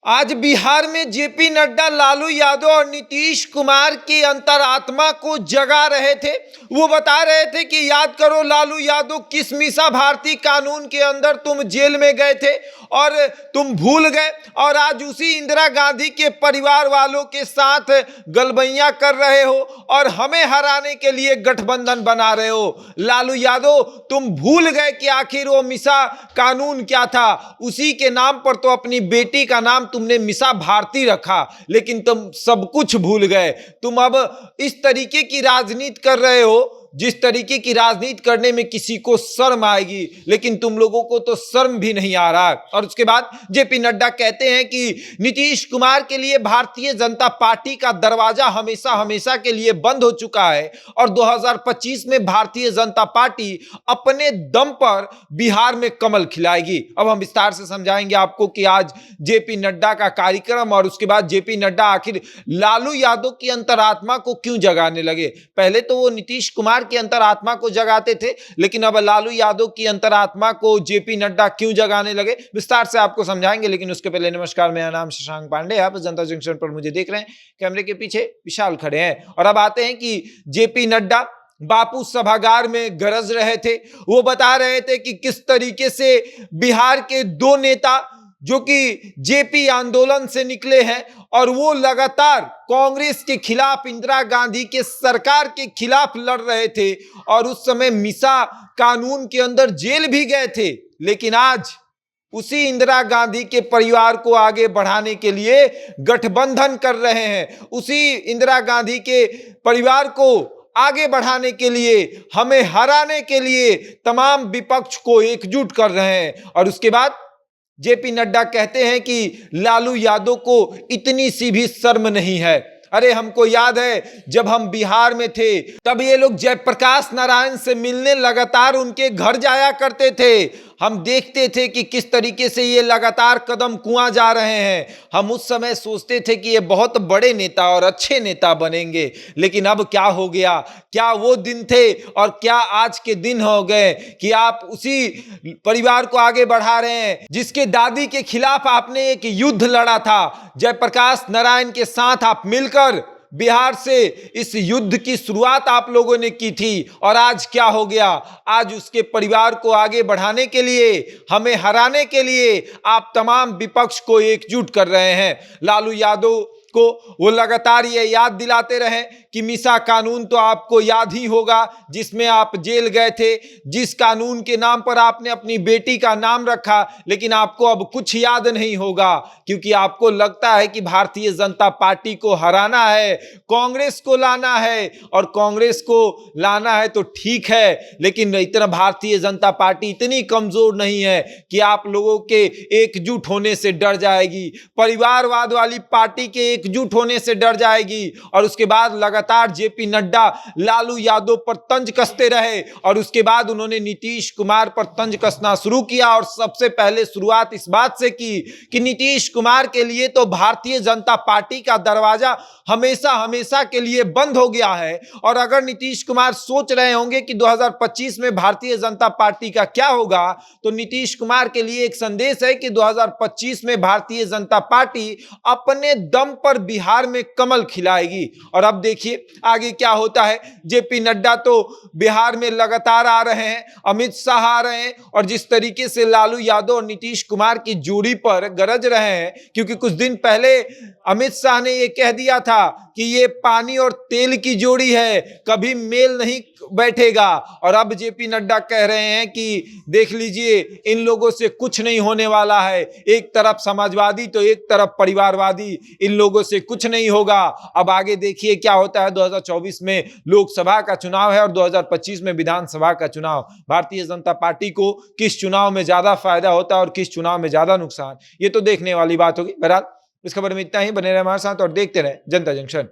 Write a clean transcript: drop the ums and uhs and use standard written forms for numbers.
आज बिहार में जेपी नड्डा, लालू यादव और नीतीश कुमार की अंतरात्मा को जगा रहे थे। वो बता रहे थे कि याद करो लालू यादव, किस मीसा भारती कानून के अंदर तुम जेल में गए थे और तुम भूल गए, और आज उसी इंदिरा गांधी के परिवार वालों के साथ गलबैया कर रहे हो और हमें हराने के लिए गठबंधन बना रहे हो। लालू यादव, तुम भूल गए कि आखिर वो मीसा कानून क्या था। उसी के नाम पर तो अपनी बेटी का नाम तुमने मीसा भारती रखा, लेकिन तुम सब कुछ भूल गए। तुम अब इस तरीके की राजनीति कर रहे हो जिस तरीके की राजनीति करने में किसी को शर्म आएगी, लेकिन तुम लोगों को तो शर्म भी नहीं आ रहा। और उसके बाद जेपी नड्डा कहते हैं कि नीतीश कुमार के लिए भारतीय जनता पार्टी का दरवाजा हमेशा हमेशा के लिए बंद हो चुका है और 2025 में भारतीय जनता पार्टी अपने दम पर बिहार में कमल खिलाएगी। अब हम विस्तार से समझाएंगे आपको कि आज जेपी नड्डा का कार्यक्रम और उसके बाद जेपी नड्डा आखिर लालू यादव की अंतरात्मा को क्यों जगाने लगे। पहले तो वो नीतीश कुमार की अंतरात्मा को जगाते थे, लेकिन अब लालू यादव की अंतरात्मा को जेपी नड्डा क्यों जगाने लगे, विस्तार से आपको समझाएंगे। लेकिन उसके पहले नमस्कार, मेरा नाम शशांक पांडे, आप जनता जंक्शन पर मुझे देख रहे हैं, कैमरे के पीछे विशाल खड़े हैं। और अब आते हैं कि जेपी नड्डा बापू सभागार में गरज रहे थे। वो बता रहे थे कि किस तरीके से बिहार के दो नेता जो कि जेपी आंदोलन से निकले हैं और वो लगातार कांग्रेस के खिलाफ, इंदिरा गांधी के सरकार के खिलाफ लड़ रहे थे और उस समय मीसा कानून के अंदर जेल भी गए थे, लेकिन आज उसी इंदिरा गांधी के परिवार को आगे बढ़ाने के लिए गठबंधन कर रहे हैं। उसी इंदिरा गांधी के परिवार को आगे बढ़ाने के लिए, हमें हराने के लिए तमाम विपक्ष को एकजुट कर रहे हैं। और उसके बाद जेपी नड्डा कहते हैं कि लालू यादव को इतनी सी भी शर्म नहीं है। अरे हमको याद है जब हम बिहार में थे तब ये लोग जयप्रकाश नारायण से मिलने लगातार उनके घर जाया करते थे। हम देखते थे कि किस तरीके से ये लगातार कदम कुआं जा रहे हैं। हम उस समय सोचते थे कि ये बहुत बड़े नेता और अच्छे नेता बनेंगे, लेकिन अब क्या हो गया। क्या वो दिन थे और क्या आज के दिन हो गए कि आप उसी परिवार को आगे बढ़ा रहे हैं जिसके दादी के खिलाफ आपने एक युद्ध लड़ा था। जयप्रकाश नारायण के साथ आप मिलकर बिहार से इस युद्ध की शुरुआत आप लोगों ने की थी, और आज क्या हो गया। आज उसके परिवार को आगे बढ़ाने के लिए, हमें हराने के लिए आप तमाम विपक्ष को एकजुट कर रहे हैं। लालू यादव को वो लगातार ये याद दिलाते रहे कि मीसा कानून तो आपको याद ही होगा जिसमें आप जेल गए थे, जिस कानून के नाम पर आपने अपनी बेटी का नाम रखा, लेकिन आपको अब कुछ याद नहीं होगा क्योंकि आपको लगता है कि भारतीय जनता पार्टी को हराना है, कांग्रेस को लाना है, और कांग्रेस को लाना है तो ठीक है, लेकिन इतना भारतीय जनता पार्टी इतनी कमजोर नहीं है कि आप लोगों के एकजुट होने से डर जाएगी, परिवारवाद वाली पार्टी के एकजुट होने से डर जाएगी। और उसके बाद लगातार जेपी नड्डा लालू यादव पर तंज कसते रहे और उसके बाद उन्होंने नीतीश कुमार पर तंज कसना शुरू किया। और सबसे पहले शुरुआत इस बात से की कि नीतीश कुमार के लिए तो भारतीय जनता पार्टी का दरवाजा हमेशा हमेशा के लिए बंद हो गया है। और अगर नीतीश कुमार सोच रहे होंगे कि 2025 में भारतीय जनता पार्टी का क्या होगा, तो नीतीश कुमार के लिए एक संदेश है कि 2025 में भारतीय जनता पार्टी अपने दम पर बिहार में कमल खिलाएगी। और अब देखिए आगे क्या होता है। जेपी नड्डा तो बिहार में लगातार आ रहे हैं, अमित शाह आ रहे हैं, और जिस तरीके से लालू यादव और नीतीश कुमार की जोड़ी पर गरज रहे हैं, क्योंकि कुछ दिन पहले अमित शाह ने यह कह दिया था कि ये पानी और तेल की जोड़ी है, कभी मेल नहीं बैठेगा। और अब जेपी नड्डा कह रहे हैं कि देख लीजिए इन लोगों से कुछ नहीं होने वाला है, एक तरफ समाजवादी तो एक तरफ परिवारवादी, इन लोगों से कुछ नहीं होगा। अब आगे देखिए क्या होता है। 2024 में लोकसभा का चुनाव है और 2025 में विधानसभा का चुनाव। भारतीय जनता पार्टी को किस चुनाव में ज्यादा फायदा होता है और किस चुनाव में ज्यादा नुकसान, ये तो देखने वाली बात होगी। बहरहाल इस खबर में इतना ही। बने रहे हमारे साथ और देखते रहे जनता जंक्शन।